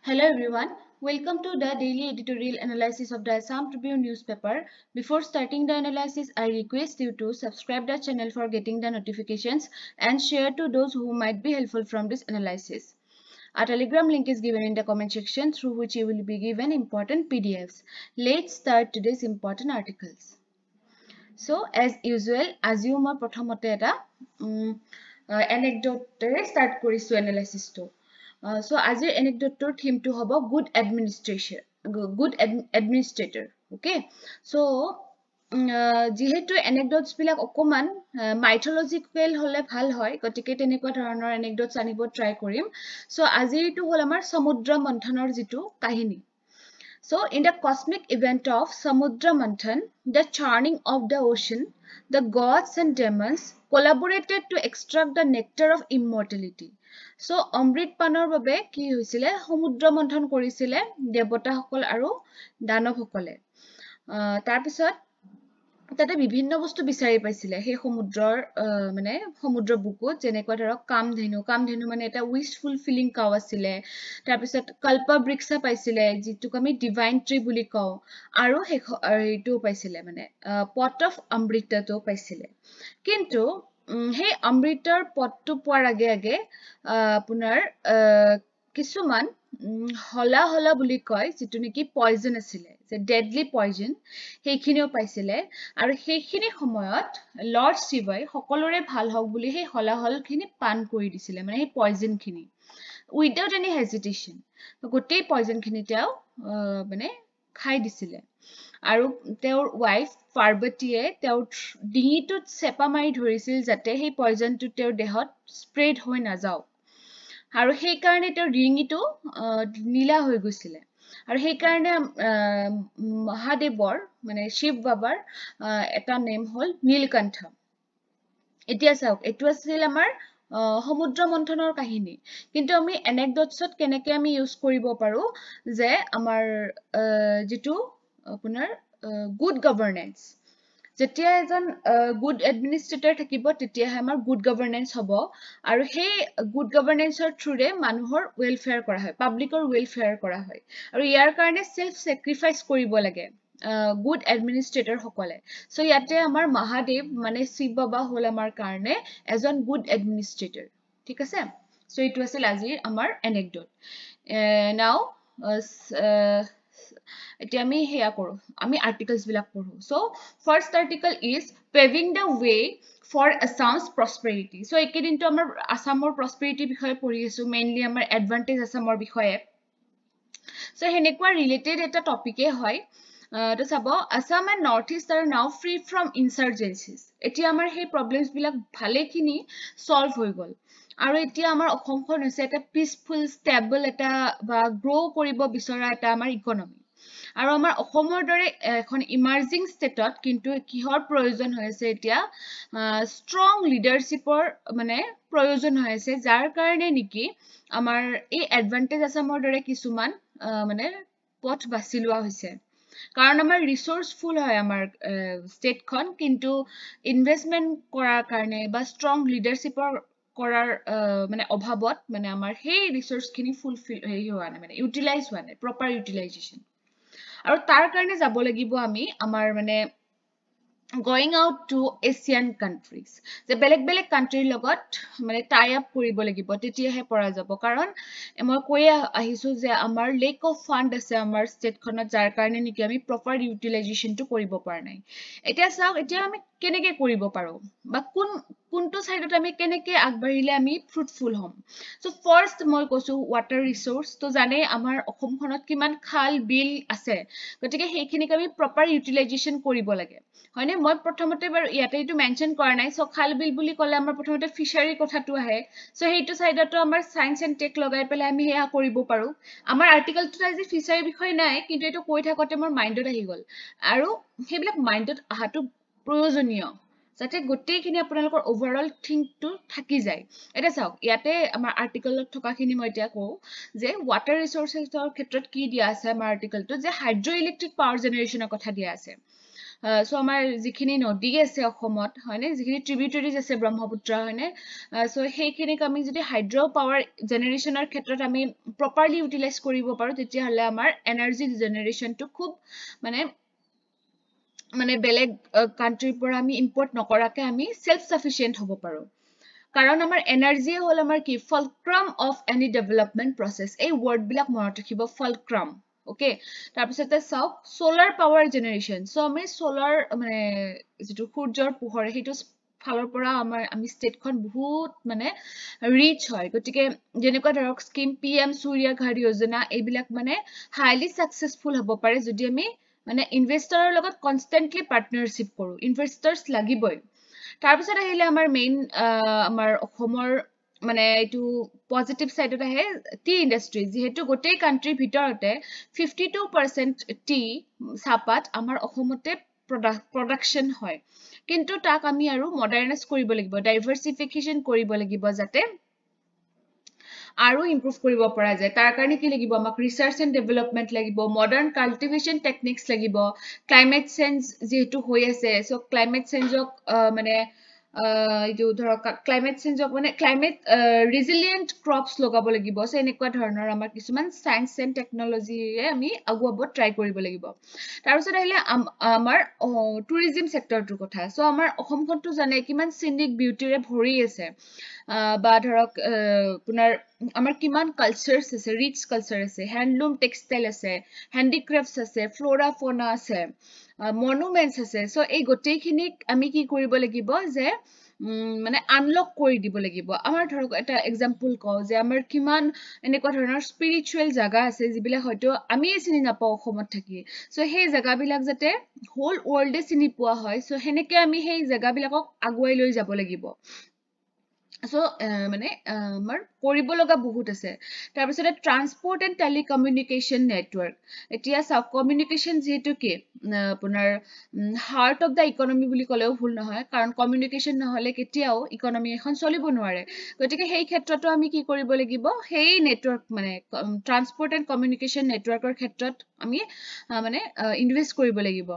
Hello everyone, welcome to the daily editorial analysis of the Assam Tribune newspaper. Before starting the analysis, I request you to subscribe the channel for getting the notifications and share to those who might be helpful from this analysis. A telegram link is given in the comment section through which you will be given important PDFs. Let's start today's important articles. So as usual, assume a prothomote eta anecdote start korisu analysis to. So as your anecdote theme to hobo good administration, good administrator. Okay. So যিহেতু anecdotes বিলাক অকমান mythological হলে ভাল হয় গতিকে তেনেকুৱা ধৰণৰ anecdotes আনিব ট্ৰাই কৰিম সো আজিৰটো হল আমাৰ সমুদ্ৰ মন্থনৰ যিটো কাহিনী So, in the cosmic event of Samudra Manthan, the churning of the ocean, the gods and demons collaborated to extract the nectar of immortality. So, Amrit Panor babe ki hoisile Samudra Manthan korisile devata hokol aru danav hokole. Tar pisot তাতে বিভিন্ন বস্তু বিচাৰি পাইছিলে সেই সমুদ্ৰৰ মানে সমুদ্ৰ বুকুত যেনেকুৱা ধৰক কামধেনু মানে এটা উইশ ফুলফিলিং কাউ আছিলে তাৰ পিছত কল্পবৃক্ষ পাইছিলে যিটোক আমি ডিভাইন ট্ৰী বুলি কওঁ আৰু এইটো পাইছিলে মানে পট অফ অমৃতটো পাইছিলে কিন্তু সেই অমৃতৰ পটটো পোৱাৰ আগে আপোনাৰ কিছুমান হলা বুলি কয় যেটো নেকি পয়জন আছিলে যে ডেডলি পয়জন সেইখিনিও পাইছিলে আৰু সেইখিনি সময়ত লৰ্ড শিৱাই সকলোৰে ভাল হওক বুলি সেই হলাহলখিনি পান কৰি দিছিলে মানে সেই পয়জনখিনি উইদাউট এনি হেজিটেশন গোটেই পয়জনখিনি তেওঁ মানে খাই দিছিলে আৰু তেওঁৰ ওয়াইফ পাৰ্বতীয়ে তেওঁৰ ডিঙিটোত চেপা মাৰি ধৰিছিল যাতে সেই পয়জনটো তেওঁৰ দেহত স্প্ৰেড হৈ নাযাওক আৰু সেই কাৰণে তেওঁৰ ডিঙিটো নীলা হৈ গৈছিলে আৰু সেই কাৰণে মহাদেৱৰ মানে শিৱ বাবাৰ এটা নেম হল নীলকণ্ঠ এতিয়া চাওক এটো আছিল আমাৰ সমুদ্ৰ মন্থনৰ কাহিনী কিন্তু আমি anecdotesত কেনেকৈ আমি ইউজ কৰিব পাৰো যে আমাৰ যেটো আপোনাৰ গুড গভৰ্নেন্স যেতিয়া এজন গুড এডমিনিষ্ট্ৰেটৰ থাকিব তেতিয়া আমাৰ গুড গভৰ্নেন্স হ'ব আৰু সেই গুড গভৰ্নেন্সৰ থ্ৰুৰে মানুহৰ ওয়েলফেয়াৰ কৰা হয় পাব্লিকৰ ওয়েলফেয়াৰ কৰা হয় আৰু ইয়াৰ কাৰণে সেলফ স্যাক্ৰিফাইস কৰিব লাগে গুড এডমিনিষ্ট্ৰেটৰ সকলে সো ইয়াতে আমাৰ মহাদেৱ মানে শিৱ বাবা হল আমাৰ কাৰণে এজন গুড এডমিনিষ্ট্ৰেটৰ ঠিক আছে সো ইটো আছিল আজিৰ আমাৰ এনেক্ডট নাও এতিয়া আমি হেয়া কৰো আমি আৰ্টিকলস বিলাক পঢ়ো so first article is paving the way for Assam's prosperity. So, একেদিনটো আমাৰ আসামৰ prosperity বিষয়ে পঢ়ি আছো mainly আমাৰ advantage আসামৰ বিষয়ে so হেনেকুৱা related এটা topic হয় তো চাব Assam and Northeast are now free from insurgencies এতিয়া আমাৰ সেই problems বিলাক ভালেখিনি solve হৈ গল আৰু এতিয়া আমাৰ অসমখন হৈছে এটা peaceful stable এটা বা grow কৰিব বিচৰা এটা আমাৰ economy আৰু আমাৰ অসমৰ দৰে এখন ইমাৰ্জিং ষ্টেটত কিন্তু কিহৰ প্ৰয়োজন হৈছে এতিয়া ষ্ট্ৰং লিডাৰশিপৰ মানে প্ৰয়োজন হৈছে যাৰ কাৰণে নেকি আমাৰ এই এডভান্টেজ আসামৰ দৰে কিছুমান মানে পথ বাছি লোৱা হৈছে কাৰণ আমাৰ ৰিসোৰ্সফুল হয় আমাৰ ষ্টেটখন কিন্তু ইনভেষ্টমেন্ট কৰাৰ কাৰণে বা ষ্ট্ৰং লিডাৰশিপৰ কৰাৰ মানে অভাৱত মানে আমাৰ সেই ৰিসোৰ্সখিনি ফুলফিল হোৱা নাই মানে ইউটিলাইজ হোৱা নাই প্ৰপাৰ ইউটিলাইজেশন আৰু তাৰ কাৰণে যাব লাগিব আমি আমাৰ মানে going out to Asian countries যে বেলেগ কান্ট্ৰিৰ লগত মানে টাই আপ কৰিব লাগিব তেতিয়াহে পৰা যাব কাৰণ মই কৈ আহিছো যে আমাৰ লেক অফ ফান্ড আছে আমাৰ ষ্টেটখনত যাৰ কাৰণে নেকি আমি প্ৰপাৰ ইউটিলাইজেশনটো কৰিব পৰা নাই এতিয়া চাওক এতিয়া আমি কেনেকৈ কৰিব পাৰো বা কোনটো সাইডত আমি কেনেকৈ আগবাঢ়িলে আমি ফ্ৰুটফুল হম সো ফাৰ্স্ট মই কৈছো ওয়াটাৰ ৰিসোৰ্স তো জানে আমাৰ অসমখনত কিমান খাল বিল আছে গতিকে সেইখিনিক আমি প্ৰপাৰ ইউটিলাইজেশন কৰিব লাগে হয়নে মই প্ৰথমতে বাৰু ইয়াতে এইটো মেনশন কৰা নাই সো খাল বিল বুলি কলে আমাৰ প্ৰথমতে ফিশাৰী কথাটো আহে সো হেইটো সাইডতো আমাৰ সায়েন্স এন্ড টেক লগাই পেলাই আমি হেয়া কৰিব পাৰো আমাৰ আৰ্টিকেলটো আজি ফিশাৰী বিষয় নাই কিন্তু এটো কৈ থাকতে মোৰ মাইন্ডত আহি গল আৰু হেবিলাক মাইন্ডত আহাটো প্ৰয়োজনীয় যাতে গোটেইখিনি আপোনালোকৰ ওভাৰঅল থিংকটো থাকি যায় এটা চাওক ইয়াতে আমাৰ আৰ্টিকেলত থকাখিনি মই এতিয়া কও যে ওয়াটাৰ ৰিসোৰ্সেছৰ ক্ষেত্ৰত কি দিয়া আছে আমাৰ আৰ্টিকেলটো যে হাইড্ৰো ইলেক্ট্ৰিক পাৱাৰ জেনাৰেশনৰ কথা দিয়া আছে সো আমাৰ যিখিনি নদী আছে অসমত হয়নে যিখিনি ট্ৰিবিউটাৰিজ আছে ব্ৰহ্মপুত্ৰ হয়নে সো সেইখিনিক আমি যদি হাইড্ৰ পাৱাৰ জেনেৰেশ্যনৰ ক্ষেত্ৰত আমি প্ৰপাৰলি ইউটিলাইজ কৰিব পাৰো তেতিয়াহ'লে আমাৰ এনাৰ্জি জেনেৰেশ্যনটো খুব মানে বেলেগ কাণ্ট্ৰিৰ পৰা আমি ইম্পৰ্ট নকৰাকে আমি সেলফ সাফিচিয়েন্ট হ'ব পাৰো কাৰণ আমাৰ এনাৰ্জি হ'ল আমাৰ কি ফালক্ৰাম অফ এনি ডেভেলপমেন্ট প্ৰসেস এই ওয়াৰ্ড বিলাক মনত ৰাখিব ফালক্ৰাম ওকে তাৰপিছতে চাওক সোলাৰ পাৱাৰ জেনেৰেশ্যন সো আমি সোলাৰ মানে যেটো সূৰ্যৰ পোহৰে হেতু ফালৰ পৰা আমি ষ্টেটখন বহুত ৰিচ হয় গতিকে যেনেকুৱা ধৰক স্কিম পিএম সূৰ্য ঘৰ যোজনা এইবিলাক হাইলি সাকসেসফুল হ'ব পাৰে যদি আমি ইনভেষ্টৰৰ লগত কনস্ট্যান্টলি পাৰ্টনাৰশ্বিপ কৰো ইনভেষ্টৰ্স লাগিবই তাৰপিছত আহিলে আমাৰ মেইন আমাৰ অসমৰ এইটো পজিটিভ সাইডত আহে টি ইন্ডাস্ট্ৰি যেহেতু গোটেই কান্ট্ৰিৰ ভিতৰতে 52% টি চাহপাত আমাৰ অসমতে প্ৰডাকশন হয় কিন্তু তাক আমি আৰু মডাৰ্নাইজ কৰিব লাগিব ডাইভাৰ্সিফিকেশন কৰিব লাগিব যাতে আৰু ইমপ্ৰুভ কৰিব পৰা যায় তাৰ কাৰণে কি লাগিব আমাক ৰিসাৰ্চ এণ্ড ডেভেলপমেন্ট লাগিব মডাৰ্ন কাল্টিভেশ্যন টেকনিক্স লাগিব ক্লাইমেট চেঞ্জ যেহেতু হৈ আছে সো ক্লাইমেট চেঞ্জক এইটো ধৰক ক্লাইমেট চেঞ্জক ক্লাইমেট ৰেজিলিয়েন্ট ক্ৰপছ লগাব লাগিব সো এনেকুৱা ধৰণৰ আমাৰ কিছুমান সায়েন্স এণ্ড টেকনলজিৰে আমি আগুৱাব ট্ৰাই কৰিব লাগিব তাৰপিছত আহিলে আমাৰ টুৰিজিম সেক্টৰটোৰ কথা সো আমাৰ অসমখনটো জানে কিমান সিনিক বিউটিৰে ভৰি আছে বা ধৰক আপোনাৰ আমাৰ কিমান কালচাৰছ আছে ৰিচ কালচাৰ আছে হ্যান্ডলুম টেক্সটাইল আছে হ্যান্ডিক্ৰাফটছ আছে ফ্লোৰা ফোনা আছে মনুমেন্টছ আছে সো এই গোটেইখিনিক আমি কি কৰিব লাগিব যে আনলক কৰি দিব লাগিব আমাৰ ধৰক এটা এক্সাম্পল কও যে আমাৰ কিমান এনেকুৱা ধৰণৰ স্পিৰিচুৱেল জাগা আছে যিবিলাক হয়তো আমি চিনি নাপাও অসমত থাকি সো সেই জাগাবিলাক যাতে হোল ওয়াৰ্ল্ডে চিনি পোৱা হয় সো হেনেকে আমি সেই জাগাবিলাকক আগুৱাই লৈ যাব লাগিব সো আমাৰ কৰিব লগা বহুত আছে তাৰপিছতে ট্ৰান্সপোৰ্ট এণ্ড টেলিকমিউনিকেশ্যন নেটৱৰ্ক এতিয়া চাওক কমিউনিকেশ্যন যেহেতু কি আপোনাৰ হাৰ্ট অফ দা ইকনমি বুলি ক'লেও ভুল নহয় কাৰণ কমিউনিকেশ্যন নহলে কেতিয়াও ইকনমি এখন চলিব নোৱাৰে গতিকে সেই ক্ষেত্ৰতো আমি কি কৰিব লাগিব সেই নেটৱৰ্ক ট্ৰান্সপোৰ্ট এণ্ড কমিউনিকেশ্যন নেটৱৰ্কৰ ক্ষেত্ৰত আমি ইনভেষ্ট কৰিব লাগিব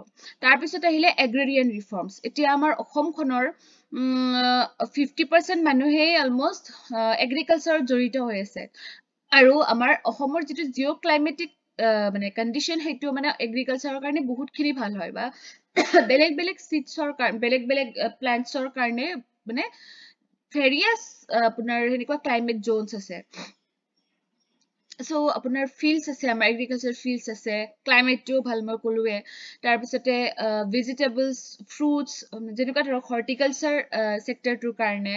তাৰপিছত আহিলে এগ্ৰেৰিয়ান ৰিফৰ্মছ এতিয়া আমাৰ অসমখনৰ 50% মানুহে অলমোস্ট এগ্ৰিকালচাৰত জড়িত হৈ আছে আৰু আমাৰ অসমৰ যেটো জিঅ ক্লাইমেটিক কন্ডিশন হেতু এগ্ৰিকালচাৰৰ কাৰণে বহুত খিনি ভাল হয় বা বেলেগ বেলেগ সিডছৰ কাৰণে বেলেগ প্লান্টছৰ কাৰণে ভেৰিয়াছ আপোনাৰ হেনেকুৱা ক্লাইমেট জোনছ আছে সো আপোনাৰ ফিল্ডছ আছে আমাৰ এগ্ৰিকালচাৰ ফিল্ডছ আছে ক্লাইমেটটো ভাল মই কলোৱে তাৰপিছতে ভেজিটেবলছ ফ্ৰুটছ যেনেকুৱা ধৰক হৰ্টিকালচাৰ সেক্টৰটোৰ কাৰণে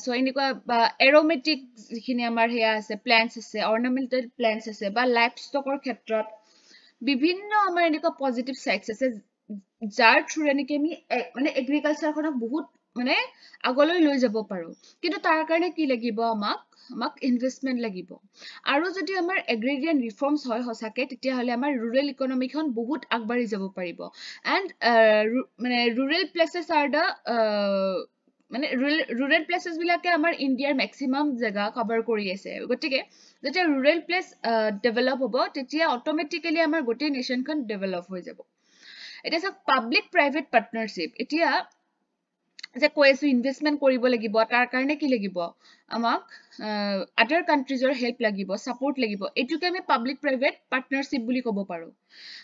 সো এনেকুৱা বা এৰোমেটিক যিখিনি আমাৰ হেয়া আছে প্লান্টছ আছে অৰ্নামেন্টেল প্লান্টছ আছে বা লাইফ ষ্টকৰ ক্ষেত্ৰত বিভিন্ন আমাৰ এনেকুৱা পজিটিভ সাইডছ আছে যাৰ থ্ৰু নেকি আমি এগ্ৰিকালচাৰখনক বহুত আগলৈ লৈ যাব পাৰো কিন্তু তাৰ কাৰণে কি লাগিব আমাক ইনভেষ্টমেন্ট লাগিব আৰু যদি আমাৰ এগ্ৰিৰিয়ান ৰিফৰ্মছ হয় হসাকে তেতিয়া হলে আমাৰ ৰুৰেল ইকনমিখন বহুত আগবাঢ়ি যাব পাৰিব and rural places are the rural places বিলাকে আমাৰ ইণ্ডিয়াৰ মেক্সিমাম জাগা কভাৰ কৰি আছে গতিকে যেতিয়া ৰুৰেল প্লেস ডেভেলপ হ'ব তেতিয়া অটোমেটিক্যালি আমাৰ গোটেই নেশনখন ডেভেলপ হৈ যাব এতিয়া সব পাব্লিক প্ৰাইভেট পাৰ্টনাৰশ্বিপ এতিয়া যে কৈ আছো ইনভেষ্টমেন্ট কৰিব লাগিব তাৰ কাৰণে কি লাগিব আমাক আদাৰ কান্ট্ৰিজৰ হেল্প লাগিব সাপোৰ্ট লাগিব এটুকে আমি পাব্লিক প্ৰাইভেট পাৰ্টনাৰশ্বিপ বুলি ক'ব পাৰো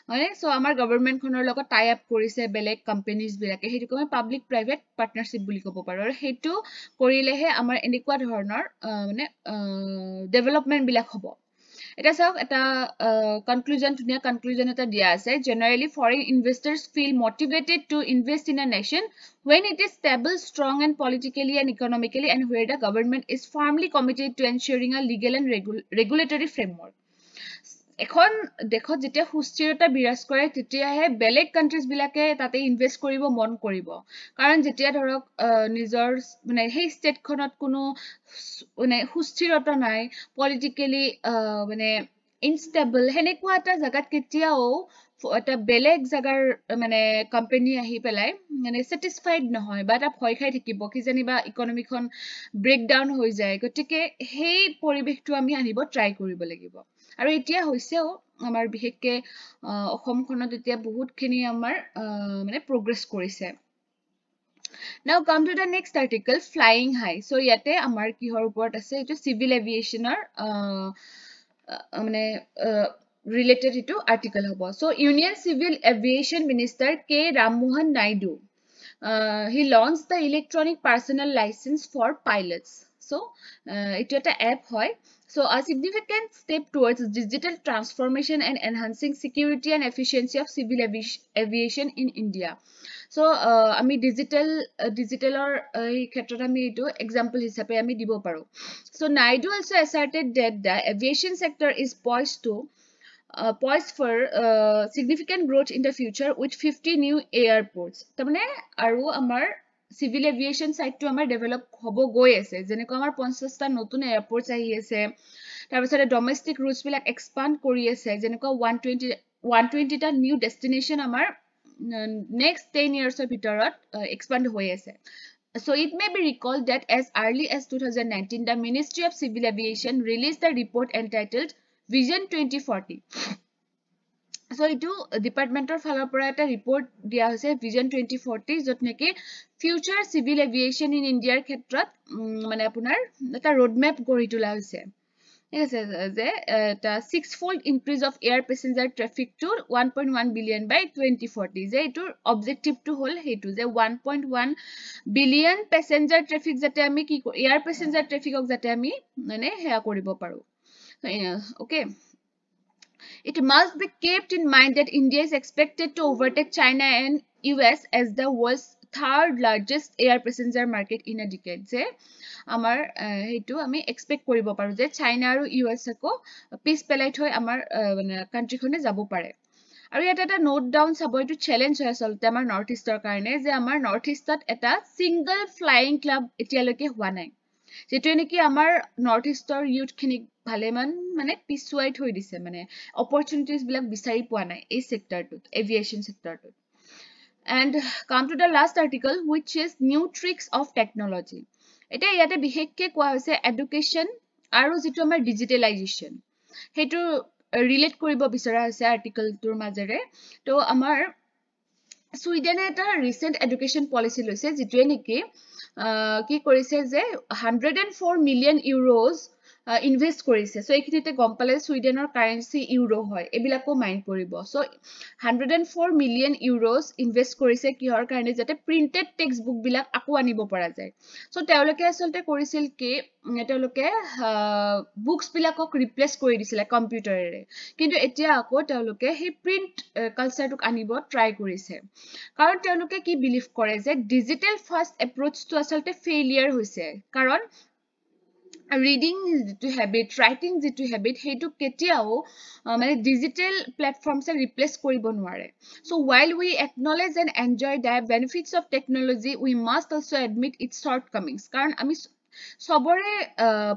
হয়নে সো আমাৰ গভৰ্ণমেন্টখনৰ লগত টাই আপ কৰিছে বেলেগ কোম্পানীজ বিলাকে হেতুকে আমি পাব্লিক প্ৰাইভেট পাৰ্টনাৰশ্বিপ বুলি ক'ব পাৰো আৰু হেতু কৰিলেহে আমাৰ এনেকুৱা ধৰণৰ ডেভেলপমেন্ট বিলাক হ'ব এটা চাওক এটা কনক্লুজন ধুনিয়া কনক্লুজন এটা দিয়া আছে generally foreign investors feel motivated to invest in a nation when it is stable strong and politically and economically and where the government is firmly committed to ensuring a legal and regulatory framework এখন দেখত যেতিয়া সুস্থিৰতা বিৰাজ কৰে তেতিয়াহে বেলেগ countries বিলাকে তাতে ইনভেষ্ট কৰিব মন কৰিব কাৰণ যেতিয়া ধৰক নিজৰ সেই ষ্টেটখনত কোনো সুস্থিৰতা নাই পলিটিক্যালি ইনষ্টেবল হেনেকুৱা এটা জাগাত কেতিয়াও এটা বেলেগ জাগাৰ মানে কোম্পানী আহি পেলাই মানে স্যাটিসফাইড নহয় বা এটা ভয় খাই থাকিব কি জানিবা ইকনমিখন ব্ৰেকডাউন হৈ যায় গতিকে সেই পৰিবেশটো আমি আনিব ট্ৰাই কৰিব লাগিব আৰু এতিয়া হৈছেও আমাৰ বিশেষকে অসমখনত এতিয়া বহুতখিনি আমাৰ মানে প্ৰগ্ৰেছ কৰিছে Now come to the next article, flying high. So yate amar kihor uport ase etu civil aviation mane related to article hobo. So Union Civil Aviation Minister K. Rammohan Naidu he launched the electronic personal license for pilots. So etu eta app hoy. So a significant step towards digital transformation and enhancing security and efficiency of civil aviation in India. So আমি digitalৰ এই ক্ষেত্ৰত আমি এইটো example হিচাপে আমি দিব পাৰো so Naidu also asserted that the aviation sector is poised for significant growth in the future with 50 new airports তাৰমানে আৰু আমাৰ civil aviation side to আমাৰ develop হ'ব গৈ আছে যেনেকৈ আমাৰ 50টা নতুন এয়াৰপৰ্টছ আহি আছে তাৰপিছতে ডমেষ্টিক routes বিলাক expand কৰি আছে যেনেকৈ 120 টা new destination আমাৰ next 10 years of bitorat expand hoye ase so it may be recalled that as early as 2019 the Ministry of Civil Aviation released a report entitled Vision 2040 so itu departmentor falor pora eta report dia hoise Vision 2040 jot neki future civil aviation in India er khetrat mane apunar eta road map gori tula hoise the six-fold increase of air passenger traffic to 1.1 billion by 2040. The objective to hold hetu the 1.1 billion passenger traffic jate ami ki air passenger traffic ok jate ami mane heya koribo paru. Okay. It must be kept in mind that India is expected to overtake China and US as the world's third largest air passenger market in a decade. Je amar hetu ami expect koribo paru je China aru US ko piece pelai thoi amar country khone jabo pare aru eta eta note down sabo etu challenge hoy asolte amar north eastor karone je amar north eastot eta single flying club etialoke hua nai যেটো নেকি আমাৰ north ইষ্টৰ youth খিনিক ভালেমান মানে পিছুৱাই থৈ দিছে মানে অপৰচুনিটিজ বিলাক বিচাৰি পোৱা নাই এই সেক্টৰটোত aviation সেক্টৰটোত and come to the last article which is new tricks of technology এটা ইয়াতে বিশেষকে কোৱা হৈছে এডুকেশন আৰু যেটো আমাৰ ডিজিটেলাইজেশন হেতু ৰিলেট কৰিব বিচৰা হৈছে আৰ্টিকলটোৰ মাজেৰে তো আমাৰ সুইডেনে এটা ৰিসেন্ট এডুকেশন পলিসি লৈছে যেটোৱে নেকি কি কৰিছে যে 104 মিলিয়ন ইউৰোজ ইনভেস্ট কৰিছে সো এইখিনিতে গম পালে সুইডেনৰ কাৰেন্সি ইউৰো হয় এবিলাকো মাইন্ড কৰিব সো 104 মিলিয়ন ইউৰোজ ইনভেস্ট কৰিছে কিহৰ কাৰণে যাতে প্ৰিন্টেড টেক্সট বুক বিলাক আকো আনিব পৰা যায় সো তেওঁলোকে আসলতে কৰিছিল কি তেওঁলোকে বুকস বিলাকক ৰিপ্লেস কৰি দিছিল কম্পিউটাৰেৰে কিন্তু এতিয়া আকো তেওঁলোকে হে প্ৰিন্ট কালচাৰটোক আনিব ট্ৰাই কৰিছে কাৰণ তেওঁলোকে কি বিলিভ কৰে যে ডিজিটাল ফাৰ্স্ট এপ্ৰোচ টু আসলতে ফেইলিয়াৰ হৈছে কাৰণ reading to habit writing to habit hetu ketiao mane digital platforms e replace koribo nware so while we acknowledge and enjoy the benefits of technology we must also admit its shortcomings karon ami sobore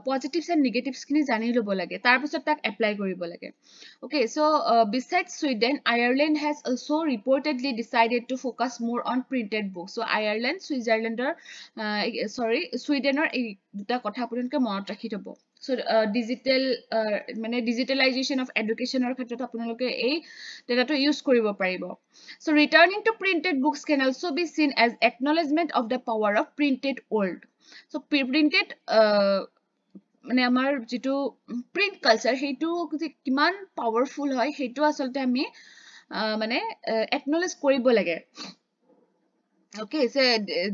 positives and negatives kini jani lobo lage tar pisot tak apply koribo lage okay so besides Sweden Ireland has also reportedly decided to focus more on printed books so Ireland Switzerland Sweden or duta kotha apunke monot rakhi thobo so digital mane digitalization of education or khetrot apunaloke ei data to use koribo paribo so returning to printed books can also be seen as acknowledgement of the power of printed world so printed মানে আমাৰ যেটো print culture হেতু কিমান powerful হয় হেতু আসলতে আমি মানে একনলেজ কৰিব লাগে okay so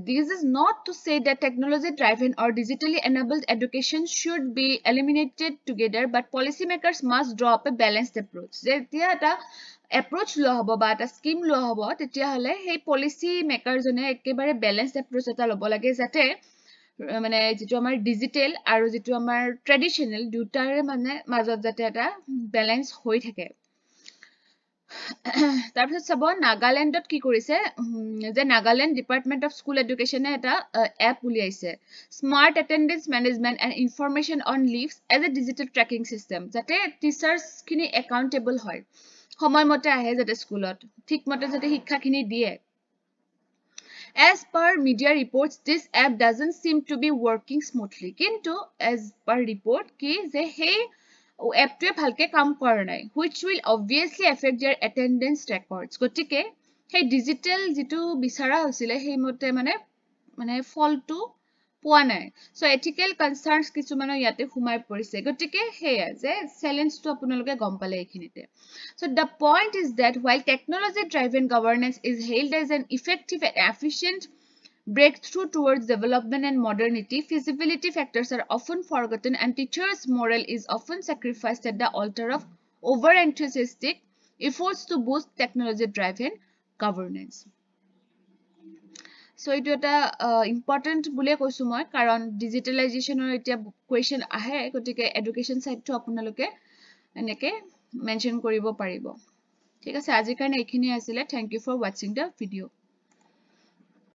this is not to say that technology driven or digitally enabled education should be eliminated together but policymakers must draw up a balanced approach jetia eta approach lo hobo ba eta scheme lo hobo tetia hole hey policy maker jone ekebare balanced approach eta lobo lage jate মানে যেটো আমাৰ digital আৰু যেটো আমাৰ ট্ৰেডিশনাল দুটাৰে মানে মাজত যাতে এটা ব্যালেন্স হৈ থাকে তাৰপিছত চাব নাগালেণ্ডত কি কৰিছে যে নাগালেণ্ড ডিপাৰ্টমেণ্ট অফ স্কুল এডুকেশ্যনে এটা এপ উলিয়াইছে smart attendance management and information on leaves as a digital tracking system যাতে টিচাৰ্ছখিনি একাউণ্টেবল হয় সময়মতে আহে যাতে স্কুলত ঠিকমতে যাতে শিক্ষাখিনি দিয়ে As per media reports, this app doesn't seem to be working smoothly. Kintu, as per report, ki je hey app to bhalke kaam kora nai, which will obviously affect their attendance records. Gotike, hey digital jitu bisara hosile hey mote mane fall to পোৱা নাই so ethical কনসাৰ্নস কিছু মানে ইয়াতে ঘুমাই পৰিছে গতিকে হেয়া যে চ্যালেঞ্জটো আপোনালোকে গম পালে এইখিনিতে So the point is that while technology-driven governance is hailed as an effective and efficient breakthrough towards development and modernity, feasibility factors are often forgotten and teachers' morale is often sacrificed at the altar of over-enthusiastic efforts to boost technology-driven governance. So it is important bule koisu moi karon digitalization or etia question ahe gotike education side to apunaloke eneke mention koribo paribo ঠিক আছে আজিৰ কাৰণে এইখিনি আছিল thank you for watching the video